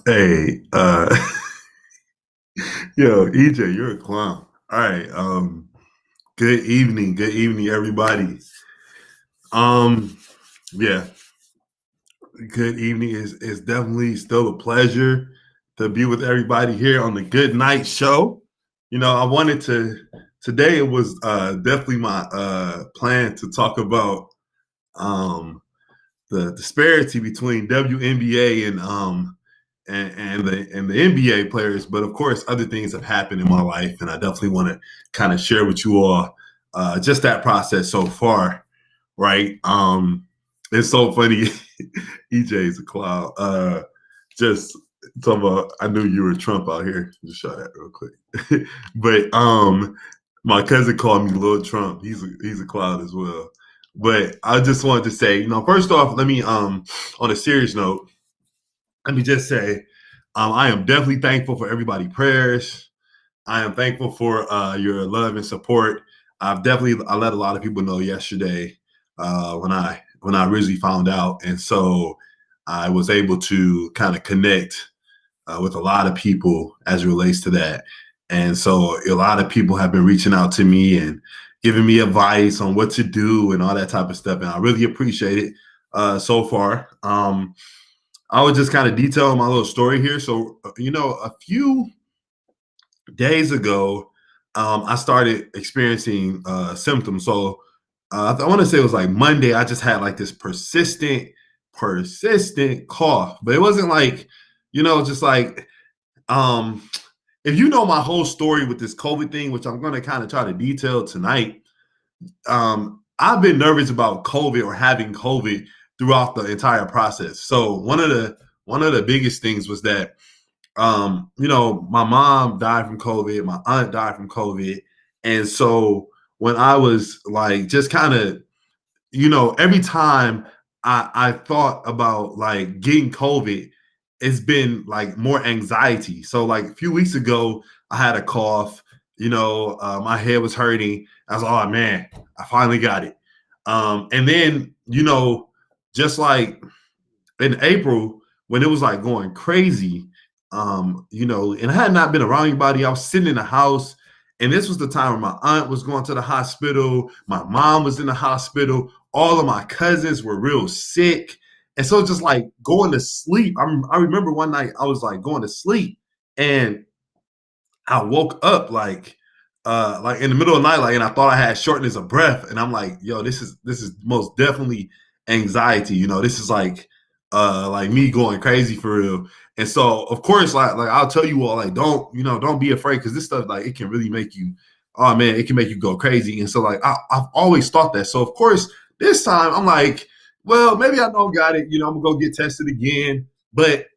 Hey, yo, EJ, you're a clown. All right, good evening, everybody. Um, yeah, good evening is definitely still a pleasure to be with everybody here on the Good Night Show. I wanted to today. It was definitely my plan to talk about the disparity between WNBA and the NBA players, but of course, other things have happened in my life, and I definitely want to kind of share with you all just that process so far, right? It's so funny. EJ is a clown. Just talking about, I knew you were Trump out here. Just show that real quick. But my cousin called me Lil Trump. He's a clown as well. But I just wanted to say, first off, let me on a serious note, let me just say, I am definitely thankful for everybody's prayers. I am thankful for your love and support. I let a lot of people know yesterday when I originally found out, and so I was able to kind of connect with a lot of people as it relates to that. And so a lot of people have been reaching out to me and giving me advice on what to do and all that type of stuff, and I really appreciate it so far. I was just kind of detailing my little story here. So, a few days ago, I started experiencing symptoms. So, I want to say it was like Monday. I just had like this persistent cough, but it wasn't like, just like, um, if you know my whole story with this COVID thing, which I'm going to kind of try to detail tonight. I've been nervous about COVID or having COVID throughout the entire process. So one of the biggest things was that my mom died from COVID, my aunt died from COVID. And so when I was like just kind of, every time I thought about like getting COVID, it's been like more anxiety. So like a few weeks ago, I had a cough, my head was hurting. I was like, oh man, I finally got it. And then, just like in April when it was like going crazy, and I had not been around anybody. I was sitting in the house, and this was the time where my aunt was going to the hospital, my mom was in the hospital, all of my cousins were real sick. And so just like going to sleep. I remember one night I was like going to sleep and I woke up like in the middle of the night, like, and I thought I had shortness of breath, and I'm like, yo, this is most definitely anxiety. This is like me going crazy for real. And so, of course, like I'll tell you all, like, don't be afraid because this stuff, like, it can really make you, oh man, it can make you go crazy. And so, like, I've always thought that. So, of course, this time I'm like, well, maybe I don't got it. I'm gonna go get tested again, but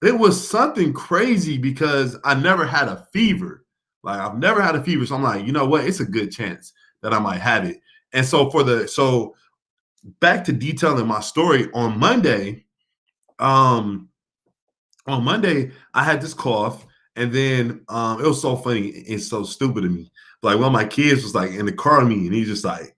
it was something crazy because I never had a fever. Like I've never had a fever. So I'm like, you know what? It's a good chance that I might have it. And so back to detailing my story um on Monday, I had this cough, and then it was so funny and so stupid to me. Like one of my kids was like in the car with me, and he was trying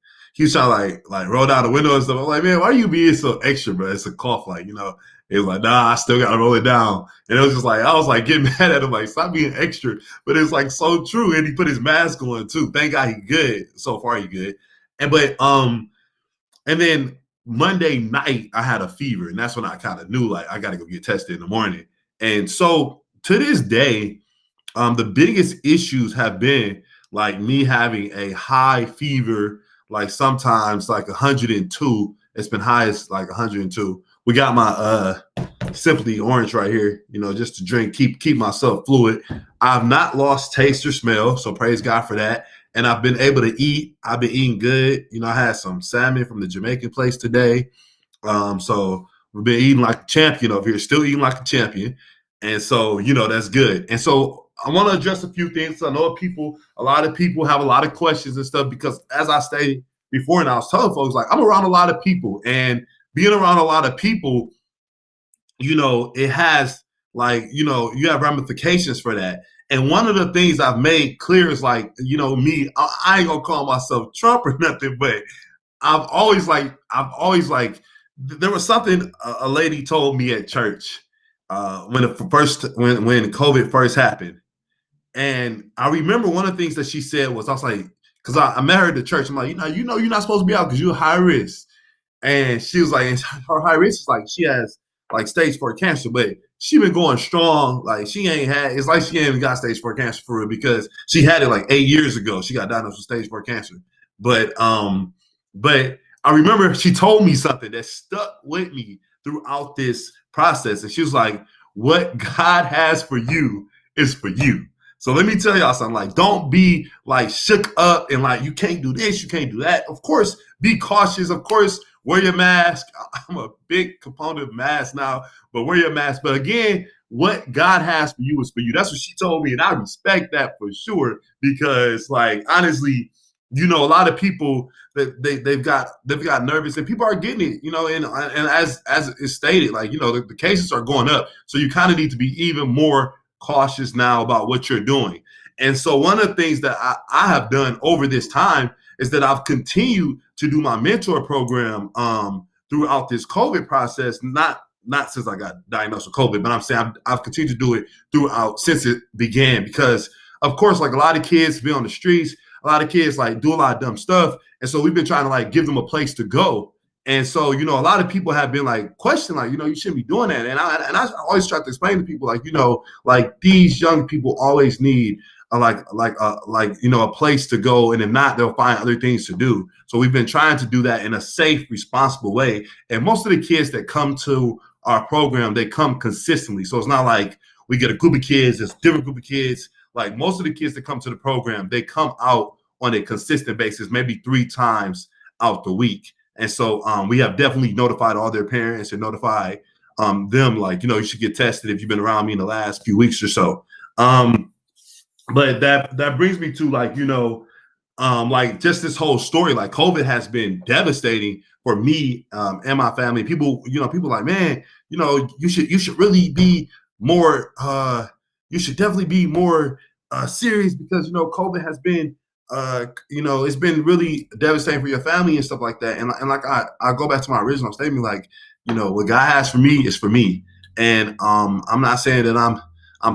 to like roll down the window and stuff. I'm like, man, why are you being so extra, bro? It's a cough, like It was like, nah, I still gotta roll it down. And it was just like I was like getting mad at him, like, stop being extra. But it's like so true. And he put his mask on too. Thank God he good. So far he good. And then Monday night, I had a fever, and that's when I kind of knew like I got to go get tested in the morning. And so to this day, the biggest issues have been like me having a high fever, like sometimes like 102. It's been high as like 102. We got my Simply Orange right here, just to drink, keep myself fluid. I've not lost taste or smell, so praise God for that. And I've been able to eat. I've been eating good. I had some salmon from the Jamaican place today. So we've been eating like a champion over here, still eating like a champion. And so, that's good. And so I want to address a few things. I know a lot of people have a lot of questions and stuff because as I stated before, and I was telling folks, like I'm around a lot of people, and being around a lot of people, it has like, you have ramifications for that. And one of the things I've made clear is like, me, I ain't gonna call myself Trump or nothing, but I've always like, there was something a lady told me at church when COVID first happened. And I remember one of the things that she said was, I was like, because I met her at the church. I'm like, you're not supposed to be out because you're high risk. And she was like, and her high risk is like she has like stage 4 cancer, but she been going strong. Like she ain't had, it's like she ain't even got stage 4 cancer for real because she had it like 8 years ago. She got diagnosed with stage 4 cancer. But I remember she told me something that stuck with me throughout this process. And she was like, what God has for you is for you. So let me tell y'all something. Like, don't be like shook up and like you can't do this, you can't do that. Of course, be cautious. Of course, wear your mask. I'm a big component of masks now, but wear your mask. But again, what God has for you is for you. That's what she told me, and I respect that for sure. Because, like, honestly, a lot of people that they've got nervous, and people are getting it. And as is stated, like the cases are going up, so you kind of need to be even more cautious now about what you're doing. And so one of the things that I have done over this time is that I've continued to do my mentor program throughout this COVID process, not since I got diagnosed with COVID, but I'm saying I've continued to do it throughout since it began, because of course, like a lot of kids be on the streets, a lot of kids like do a lot of dumb stuff. And so we've been trying to like give them a place to go. And so, a lot of people have been like questioning, like, you shouldn't be doing that. And I always try to explain to people, like, like these young people always need a place to go, and if not, they'll find other things to do. So we've been trying to do that in a safe, responsible way. And most of the kids that come to our program, they come consistently. So it's not like we get a group of kids, it's a different group of kids. Like most of the kids that come to the program, they come out on a consistent basis, maybe 3 times out the week. And so we have definitely notified all their parents and notified them, like, you should get tested if you've been around me in the last few weeks or so. But that brings me to like just this whole story. Like COVID has been devastating for me and my family. People like, man, you should really be more. You should definitely be more serious because COVID has been it's been really devastating for your family and stuff like that. And like I go back to my original statement, like what God has for me is for me. And I'm not saying that I'm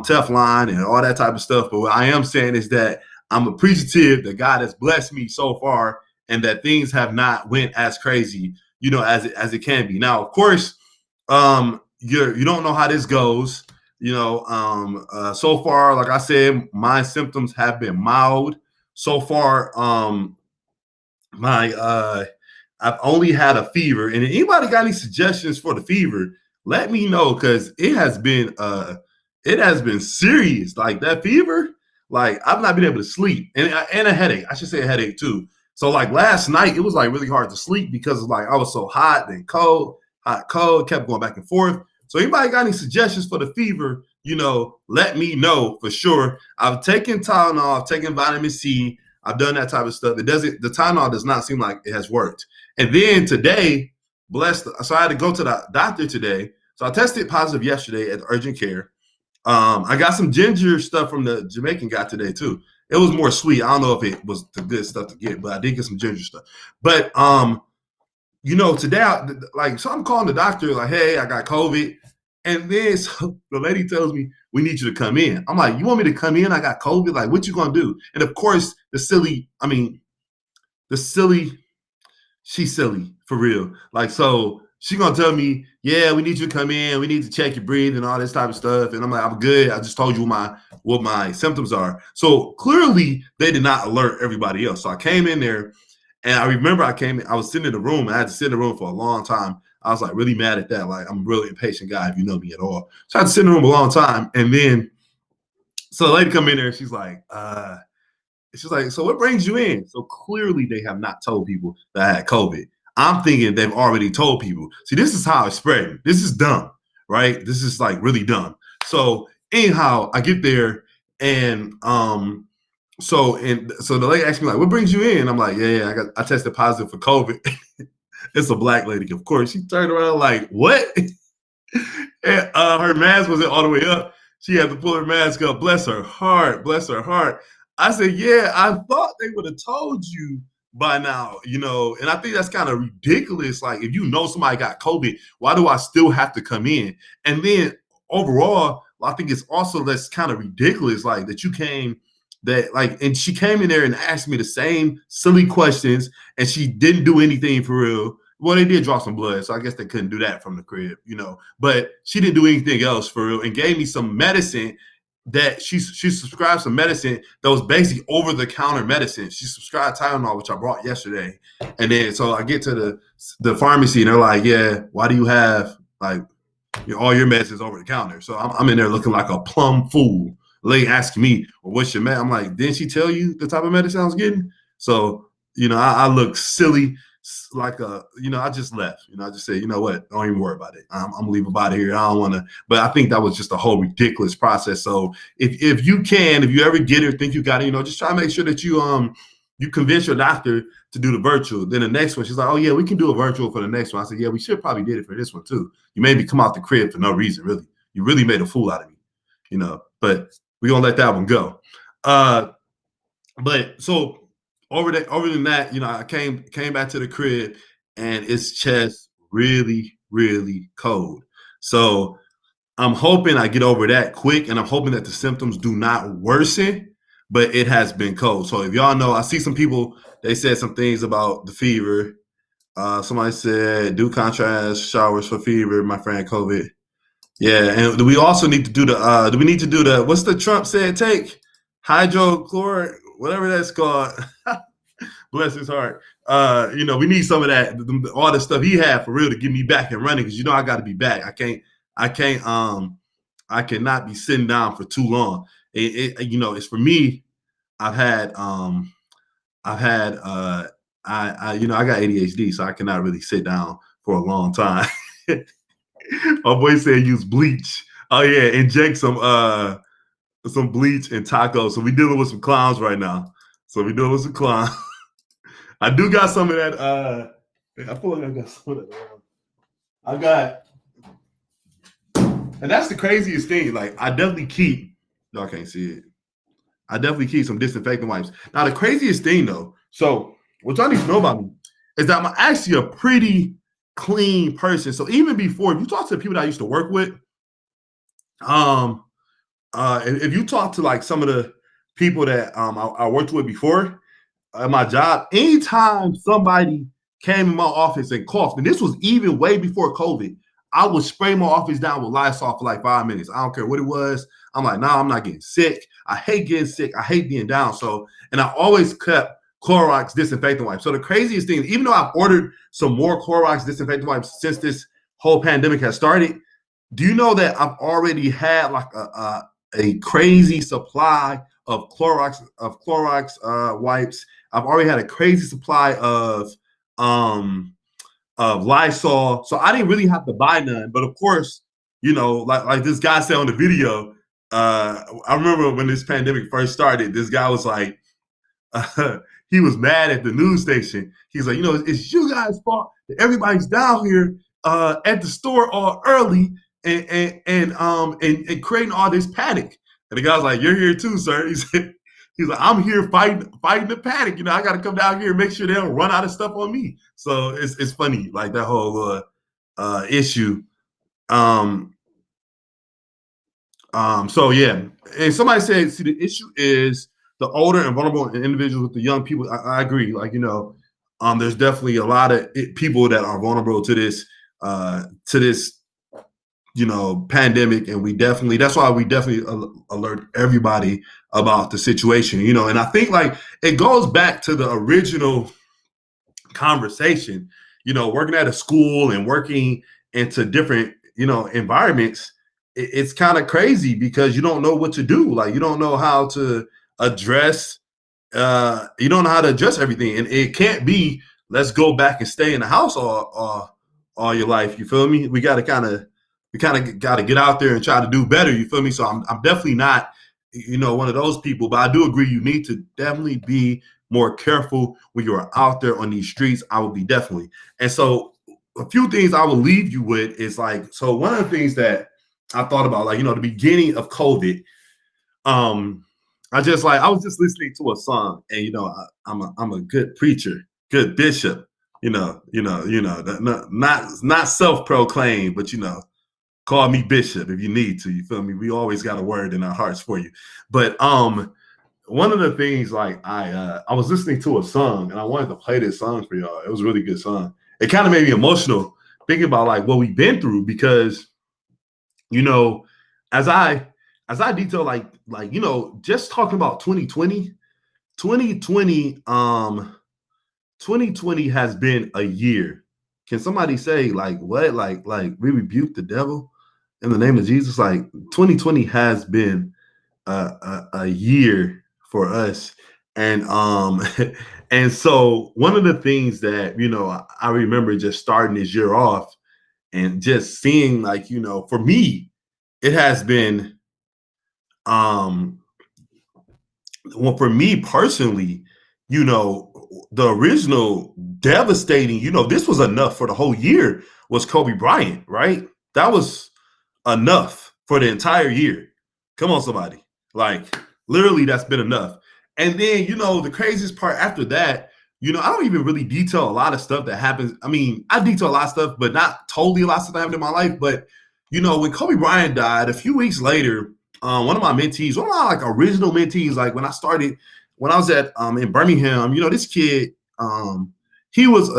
Teflon and all that type of stuff. But what I am saying is that I'm appreciative that God has blessed me so far and that things have not went as crazy, as it can be. Now, of course, you don't know how this goes. So far, like I said, my symptoms have been mild. So far, I've only had a fever. And if anybody got any suggestions for the fever, let me know, because it has been serious. Like that fever, like I've not been able to sleep, and a headache. I should say a headache too. So like last night, it was like really hard to sleep because like I was so hot and cold, kept going back and forth. So anybody got any suggestions for the fever, let me know for sure. I've taken Tylenol, I've taken vitamin C, I've done that type of stuff. The Tylenol does not seem like it has worked. And then today, so I had to go to the doctor today. So I tested positive yesterday at the urgent care. I got some ginger stuff from the Jamaican guy today too. It was more sweet. I don't know if it was the good stuff to get, but I did get some ginger stuff. But today, so I'm calling the doctor like, hey, I got COVID. And then so the lady tells me, we need you to come in. I'm like, you want me to come in? I got COVID. Like, what you gonna do? And of course, she's silly for real. Like, so she gonna tell me, yeah, we need you to come in. We need to check your breathing and all this type of stuff. And I'm like, I'm good. I just told you what my symptoms are. So clearly they did not alert everybody else. So I came in there, and I remember I was sitting in the room. I had to sit in the room for a long time. I was like really mad at that. Like, I'm a really impatient guy if you know me at all. So I had to sit in the room a long time. And then so the lady come in there and she's like, so what brings you in? So clearly they have not told people that I had COVID. I'm thinking they've already told people. See, this is how it's spreading. This is dumb, right? This is like really dumb. So anyhow, I get there, and so the lady asked me like, what brings you in? I'm like, yeah, I tested positive for COVID. It's a black lady, of course. She turned around like, what? And her mask wasn't all the way up. She had to pull her mask up. Bless her heart. Bless her heart. I said, yeah, I thought they would have told you by now, and I think that's kind of ridiculous. Like, if somebody got COVID, why do I still have to come in? And then overall, I think it's also that's kind of ridiculous, like that you came that like, and she came in there and asked me the same silly questions, and she didn't do anything for real. Well, they did draw some blood, so I guess they couldn't do that from the crib, But she didn't do anything else for real, and gave me some medicine that she subscribed some medicine that was basically over the counter medicine. She subscribed Tylenol, which I brought yesterday, and then so I get to the pharmacy, and they're like, "Yeah, why do you have like all your medicines over the counter?" So I'm in there looking like a plumb fool. Lady asking me, "Well, what's your med?" I'm like, "Didn't she tell you the type of medicine I was getting?" So I look silly, like I just left. I just said, you know what? Don't even worry about it. I'm gonna leave about here. I don't want to. But I think that was just a whole ridiculous process. So if you ever get it, think you got it, just try to make sure that you convince your doctor to do the virtual. Then the next one, she's like, "Oh yeah, we can do a virtual for the next one." I said, "Yeah, we should probably did it for this one too. You made me come out the crib for no reason, really. You really made a fool out of me, But we're gonna let that one go. But so over than that, I came back to the crib, and it's just really, really cold. So I'm hoping I get over that quick, and I'm hoping that the symptoms do not worsen, but it has been cold. So if y'all know, I see some people, they said some things about the fever. Somebody said, do contrast showers for fever, my friend COVID. Yeah, and do we also need to do what's the Trump said take? Hydrochloric, whatever that's called. Bless his heart. We need some of that, all the stuff he had for real to get me back and running, because I got to be back. I cannot be sitting down for too long. It's for me. I got ADHD, so I cannot really sit down for a long time. My boy said use bleach. Oh yeah, inject some bleach and tacos. So we dealing with some clowns right now. I do got some of that. I feel like I got some of that. And that's the craziest thing. Like I definitely keep. Y'all can't see it. I definitely keep some disinfectant wipes. Now the craziest thing though. So what y'all need to know about me is that I'm actually a pretty clean person. So even before, if you talk to the people that I used to work with, if you talk to like some of the people that I worked with before at my job, anytime somebody came in my office and coughed, and this was even way before COVID, I would spray my office down with Lysol for like 5 minutes. I don't care what it was. I'm like, nah, I'm not getting sick. I hate getting sick. I hate being down. So, and I always kept Clorox disinfectant wipes. So the craziest thing, even though I've ordered some more Clorox disinfectant wipes since this whole pandemic has started, do you know that I've already had like a crazy supply of Clorox wipes? I've already had a crazy supply of Lysol, so I didn't really have to buy none. But of course, like this guy said on the video. I remember when this pandemic first started, this guy was like, he was mad at the news station. He's like, it's you guys' fault that everybody's down here at the store all early and creating all this panic. And the guy's like, "You're here too, sir." He's like, "I'm here fighting the panic. I got to come down here and make sure they don't run out of stuff on me." So it's funny, like that whole issue. So yeah, and somebody said, see, the issue is the older and vulnerable individuals with the young people. I agree. Like, there's definitely a lot of people that are vulnerable to this pandemic. And that's why we definitely alert everybody about the situation, and I think like it goes back to the original conversation, working at a school and working into different, environments. It's kind of crazy because you don't know what to do. Like you don't know how to address, everything. And it can't be, let's go back and stay in the house all your life. You feel me? We got to get out there and try to do better. You feel me? So I'm definitely not, one of those people, but I do agree. You need to definitely be more careful when you're out there on these streets. I would be definitely. And so a few things I will leave you with is like, so one of the things that I thought about, like, the beginning of COVID, I was just listening to a song, and I'm a good preacher, good bishop, not self-proclaimed, but Call me Bishop if you need to. You feel me? We always got a word in our hearts for you. But one of the things, like, I was listening to a song and I wanted to play this song for y'all. It was a really good song. It kind of made me emotional thinking about like what we've been through, because you know, as I detail, like just talking about 2020, 2020 has been a year. Can somebody say like what? Like we rebuke the devil in the name of Jesus? Like 2020 has been a year for us. And and so one of the things that I remember just starting this year off and just seeing, like, for me, it has been well, for me personally, the original devastating, this was enough for the whole year, was Kobe Bryant, right? That was enough for the entire year. Come on, somebody. Like, literally, that's been enough. And then, the craziest part after that, I don't even really detail a lot of stuff that happens. I mean, I detail a lot of stuff, but not totally a lot of stuff that happened in my life. But, when Kobe Bryant died, a few weeks later, one of my mentees, one of my like original mentees, like when I was at in Birmingham, this kid, he was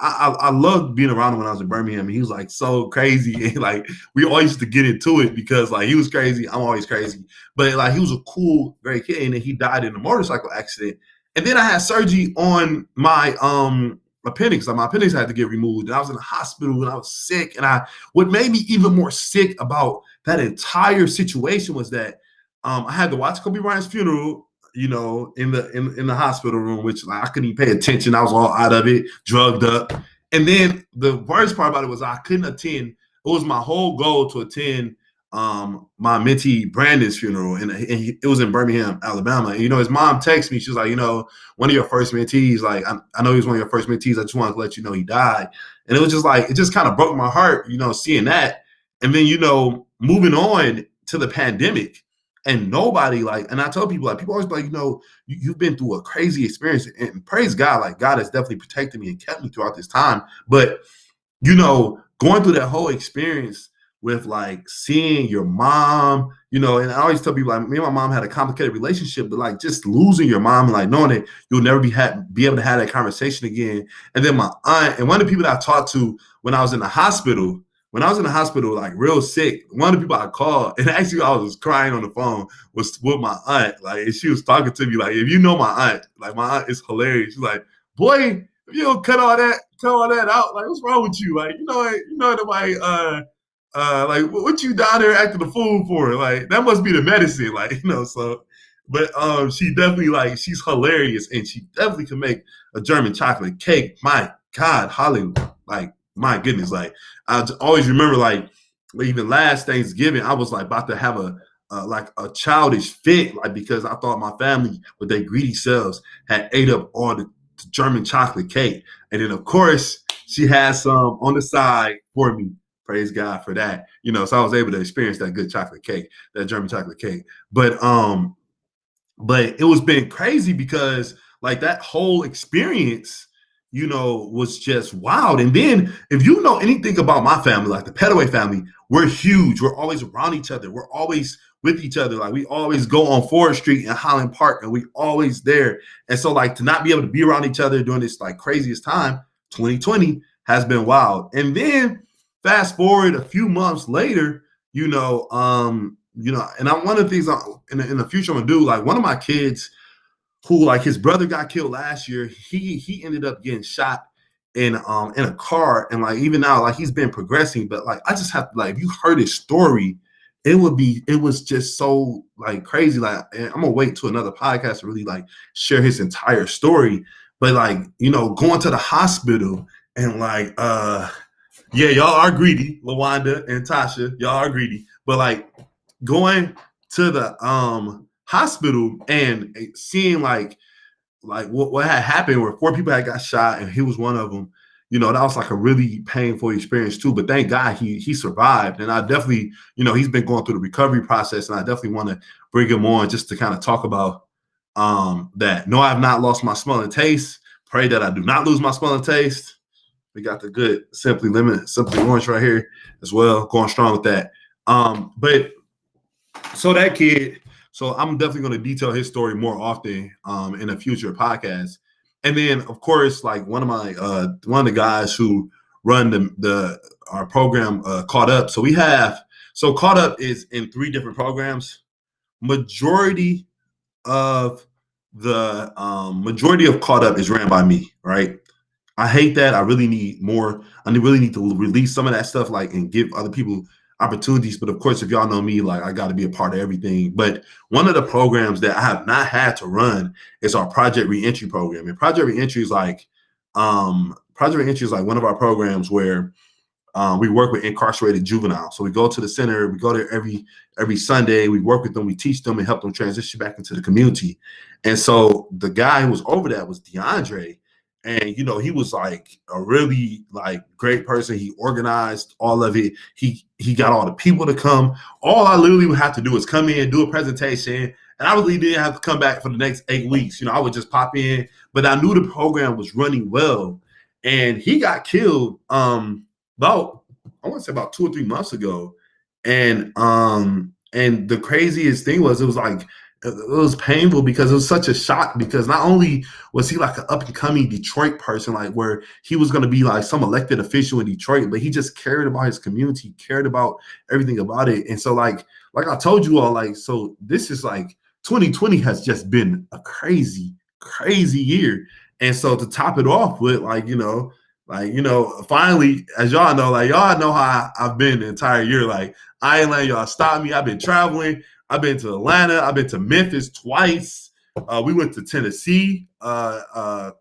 I loved being around him when I was in Birmingham. He was like so crazy, and like we always used to get into it because like he was crazy, I'm always crazy, but like he was a cool, great kid, and then he died in a motorcycle accident. And then I had surgery on my appendix. Like my appendix had to get removed, and I was in the hospital and I was sick. And what made me even more sick about that entire situation was that I had to watch Kobe Bryant's funeral, in the hospital room, which like, I couldn't even pay attention. I was all out of it, drugged up. And then the worst part about it was I couldn't attend. It was my whole goal to attend my mentee Brandon's funeral, and it was in Birmingham, Alabama. And, his mom texted me. She was like, one of your first mentees, like I know he was one of your first mentees. I just wanted to let you know he died. And it was just like, it just kind of broke my heart, seeing that. And then, moving on to the pandemic, and nobody and I tell people, like, people always be like, you've been through a crazy experience, and praise God, like God has definitely protected me and kept me throughout this time. But, going through that whole experience with like seeing your mom, and I always tell people, like, me and my mom had a complicated relationship, but like just losing your mom and like knowing that you'll never be able to have that conversation again. And then my aunt, and one of the people that I talked to when I was in the hospital, like real sick, one of the people I called, and actually I was crying on the phone, was with my aunt. Like, and she was talking to me, like, if you know my aunt, like my aunt is hilarious. She's like, boy, if you don't cut all that out, like, what's wrong with you? Like, nobody like, what you down there acting a fool for? Like, that must be the medicine, like, so. But she definitely, like, she's hilarious, and she definitely can make a German chocolate cake. My God, Hollywood, like, my goodness, like, I always remember, like even last Thanksgiving, I was like about to have a childish fit, like, because I thought my family with their greedy selves had ate up all the German chocolate cake. And then of course she had some on the side for me. Praise God for that. So I was able to experience that good chocolate cake, that German chocolate cake. But it was been crazy because like that whole experience, was just wild. And then if you know anything about my family, like the Petaway family, we're huge. We're always around each other. We're always with each other. Like we always go on Ford Street in Highland Park, and we always there. And so like to not be able to be around each other during this like craziest time, 2020 has been wild. And then fast forward a few months later, and one of the things in the future I'm gonna do, like one of my kids, who like his brother got killed last year, he ended up getting shot in a car, and like even now, like he's been progressing. But like I just have to, like, if you heard his story, it was just so like crazy. Like, and I'm gonna wait to another podcast to really like share his entire story. But like, going to the hospital and like yeah, y'all are greedy, LaWanda and Tasha, y'all are greedy. But like going to the hospital and seeing like what had happened, where 4 people had got shot and he was one of them. That was like a really painful experience too. But thank God he survived. And I definitely, he's been going through the recovery process, and I definitely want to bring him on just to kind of talk about that. No, I have not lost my smell and taste. Pray that I do not lose my smell and taste. We got the good Simply Orange right here as well, going strong with that. But so that kid, so I'm definitely going to detail his story more often in a future podcast. And then, of course, like one of the guys who run our program, Caught Up. So Caught Up is in 3 different programs. Majority of Caught Up is ran by me, right? I hate that. I really need more. I really need to release some of that stuff, like, and give other people opportunities. But of course, if y'all know me, like, I got to be a part of everything. But one of the programs that I have not had to run is our Project Reentry program. And Project Reentry is like one of our programs where we work with incarcerated juveniles. So we go to the center, we go there every Sunday, we work with them, we teach them and help them transition back into the community. And so the guy who was over that was DeAndre. And, you know, he was like a really like great person. He organized all of it. He got all the people to come. All I literally would have to do is come in, do a presentation, and I really didn't have to come back for the next 8 weeks. You know, I would just pop in, but I knew the program was running well. And he got killed about 2 or 3 months ago. And the craziest thing was, it was painful because it was such a shock, because not only was he like an up and coming Detroit person, like where he was going to be like some elected official in Detroit, but he just cared about his community, cared about everything about it. And so like I told you all, like, so this is like 2020 has just been a crazy year. And so to top it off with finally, as y'all know how I've been the entire year. Like, I ain't letting y'all stop me. I've been traveling. I've been to Atlanta. I've been to Memphis twice. We went to Tennessee, to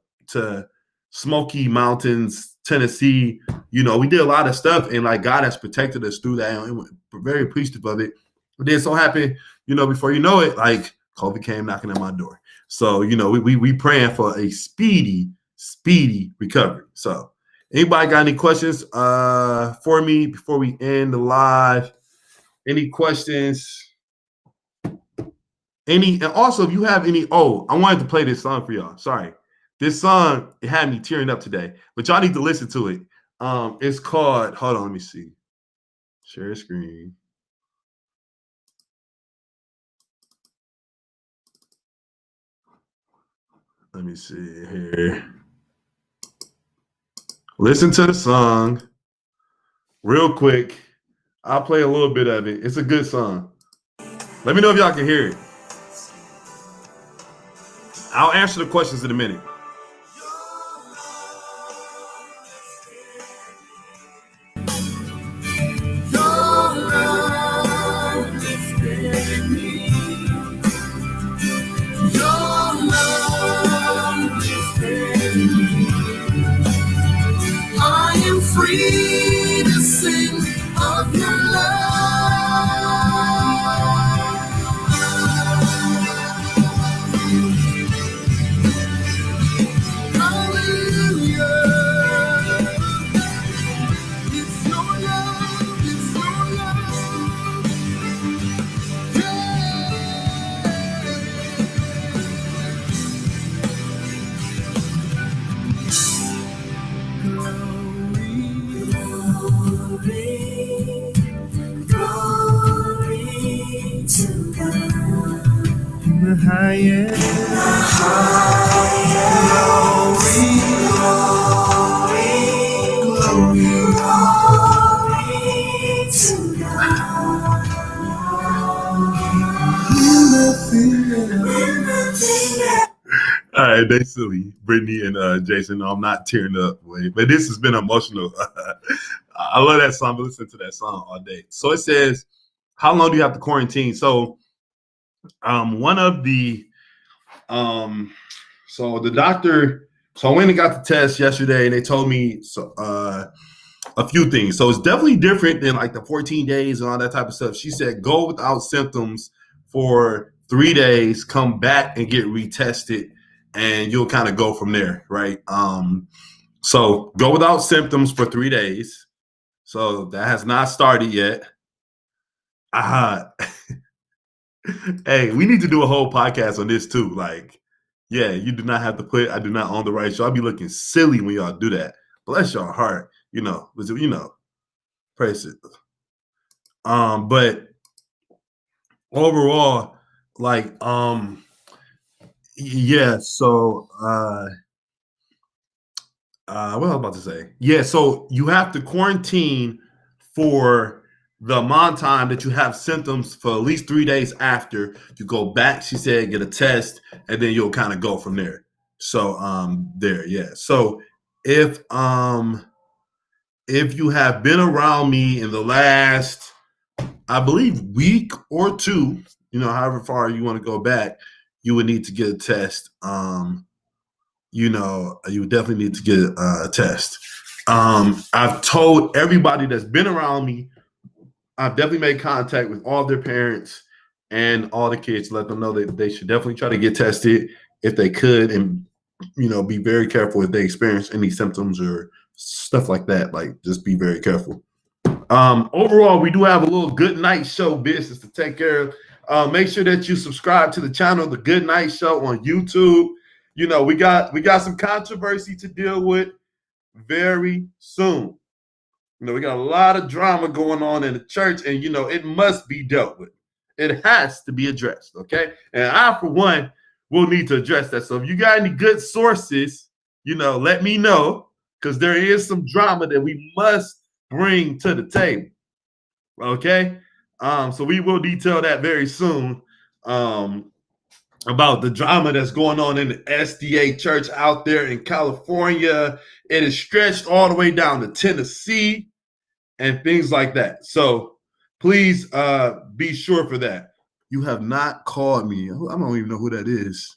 Smoky Mountains, Tennessee. You know, we did a lot of stuff, and like God has protected us through that, and we're very appreciative of it. But then so happened, you know, before you know it, like COVID came knocking at my door. So, you know, we praying for a speedy recovery. So, anybody got any questions for me before we end the live? Any questions? And also, if you have any, I wanted to play this song for y'all. Sorry. This song, it had me tearing up today, but y'all need to listen to it. It's called, hold on, let me see. Share screen. Let me see here. Listen to the song real quick. I'll play a little bit of it. It's a good song. Let me know if y'all can hear it. I'll answer the questions in a minute. I am free to sing of your love. The highest, glory to God. All right, they silly, Brittany and Jason. No, I'm not tearing up, but this has been emotional. I love that song. I listen to that song all day. So it says, how long do you have to quarantine? So one of the so the doctor, so I went and got the test yesterday, and they told me a few things. So it's definitely different than like the 14 days and all that type of stuff. She said go without symptoms for 3 days, come back and get retested, and you'll kind of go from there, right? So go without symptoms for 3 days. So that has not started yet. Hey, we need to do a whole podcast on this too. Like, yeah, you do not have to put, I do not own the rights. Y'all be looking silly when y'all do that. bless your heart, praise it. But overall, like, yeah, so what was I about to say? Yeah, so you have to quarantine for the amount of time that you have symptoms for at least 3 days after you go back. She said get a test, and then you'll kind of go from there. So yeah. So if you have been around me in the last, I believe, week or two, however far you want to go back, you would need to get a test. You would definitely need to get a test. I've told everybody that's been around me, I've definitely made contact with all their parents and all the kids, let them know that they should definitely try to get tested if they could, and be very careful if they experience any symptoms or stuff like that. Like, just be very careful. Overall, we do have a little good night show business to take care of. Make sure that you subscribe to the channel, The Good Night Show on YouTube. We got some controversy to deal with very soon. We got a lot of drama going on in the church, and it must be dealt with. It has to be addressed, okay? And I, for one, will need to address that. So if you got any good sources, let me know, because there is some drama that we must bring to the table. Okay. So we will detail that very soon. About the drama that's going on in the SDA church out there in California. It is stretched all the way down to Tennessee and things like that. So please be sure for that. You have not called me. I don't even know who that is.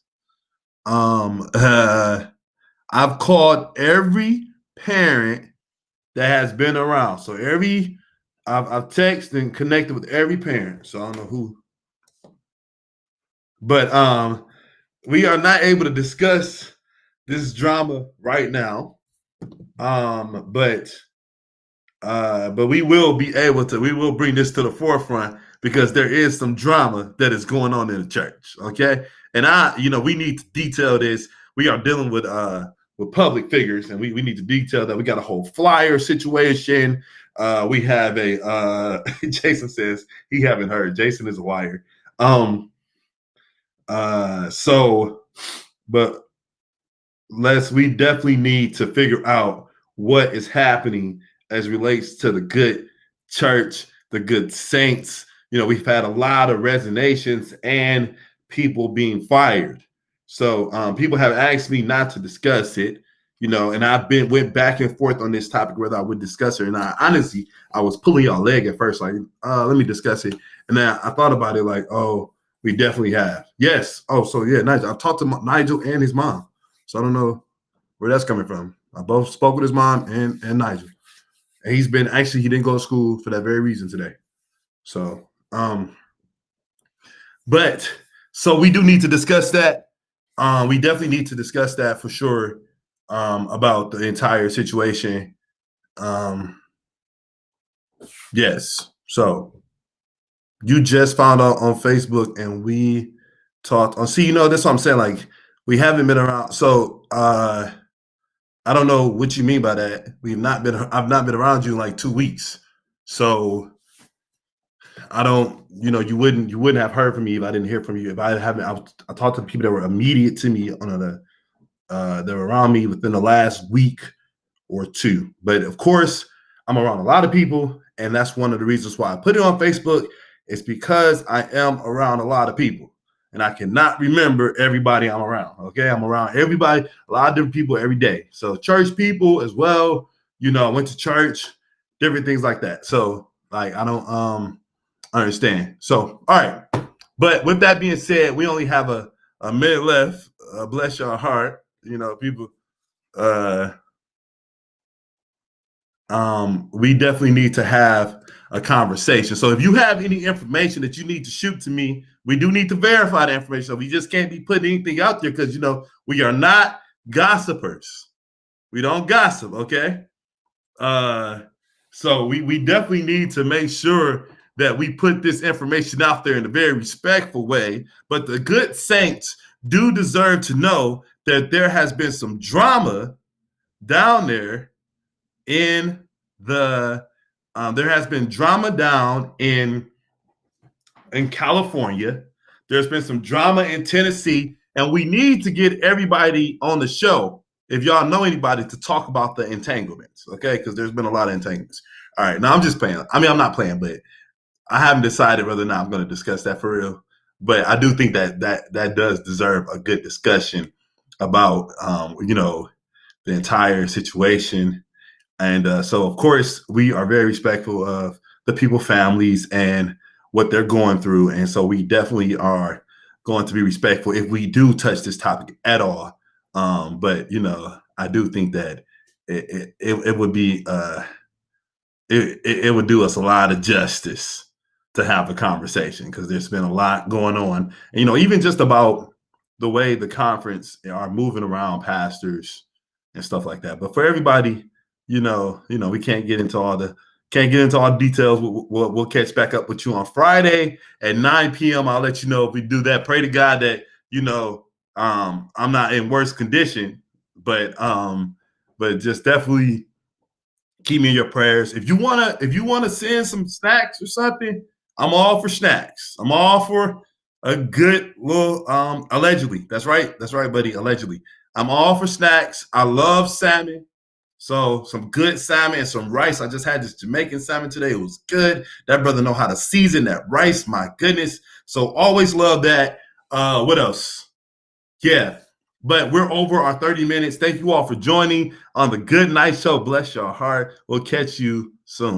I've called every parent that has been around. So I've texted and connected with every parent. So I don't know who. But we are not able to discuss this drama right now. But we will be able to. We will bring this to the forefront because there is some drama that is going on in the church. Okay, and we need to detail this. We are dealing with public figures, and we need to detail that. We got a whole flyer situation. We have a Jason says he haven't heard. Jason is a liar. But we definitely need to figure out what is happening as relates to the good church, the good saints. We've had a lot of resignations and people being fired. So people have asked me not to discuss it, and I've went back and forth on this topic whether I would discuss it or not. Honestly, I was pulling y'all leg at first, like, let me discuss it. And then I thought about it like, oh, we definitely have. Yes. Oh, so yeah, Nigel. I've talked to Nigel and his mom. So I don't know where that's coming from. I both spoke with his mom and Nigel. And he didn't go to school for that very reason today. So, so we do need to discuss that. We definitely need to discuss that for sure, about the entire situation. Yes. So you just found out on Facebook and we talked on. See, that's what I'm saying. Like, we haven't been around. So I don't know what you mean by that. I've not been around you in like 2 weeks. So I don't, you wouldn't have heard from me if I didn't hear from you. If I haven't, I talked to people that were immediate to me that were around me within the last week or two. But of course, I'm around a lot of people, and that's one of the reasons why I put it on Facebook. It's because I am around a lot of people, and I cannot remember everybody I'm around. Okay, I'm around everybody, a lot of different people every day. So church people as well. I went to church, different things like that. So like, I don't understand. So all right, but with that being said, we only have a minute left. Bless your heart, people. We definitely need to have a conversation. So if you have any information that you need to shoot to me, we do need to verify the information. So we just can't be putting anything out there because, we are not gossipers. We don't gossip, okay? So we definitely need to make sure that we put this information out there in a very respectful way. But the good saints do deserve to know that there has been some drama down there in the there has been drama down in California. There's been some drama in Tennessee, and we need to get everybody on the show, if y'all know anybody, to talk about the entanglements, okay? Because there's been a lot of entanglements. All right, now I'm just playing. I mean, I'm not playing, but I haven't decided whether or not I'm going to discuss that for real. But I do think that does deserve a good discussion about, the entire situation. And so, of course, we are very respectful of the people's families and what they're going through. And so we definitely are going to be respectful if we do touch this topic at all. But, I do think that it would be, it would do us a lot of justice to have a conversation, because there's been a lot going on. And, even just about the way the conference are moving around pastors and stuff like that. But for everybody, we can't get into all the details. We'll catch back up with you on Friday at 9 p.m. I'll let you know if we do that. Pray to God that I'm not in worse condition, but just definitely keep me in your prayers. If you wanna send some snacks or something, I'm all for snacks. I'm all for a good little allegedly. That's right, buddy. Allegedly, I'm all for snacks. I love salmon. So some good salmon and some rice. I just had this Jamaican salmon today. It was good. That brother know how to season that rice. My goodness. So always love that. What else? Yeah. But we're over our 30 minutes. Thank you all for joining on the Good Night Show. Bless your heart. We'll catch you soon.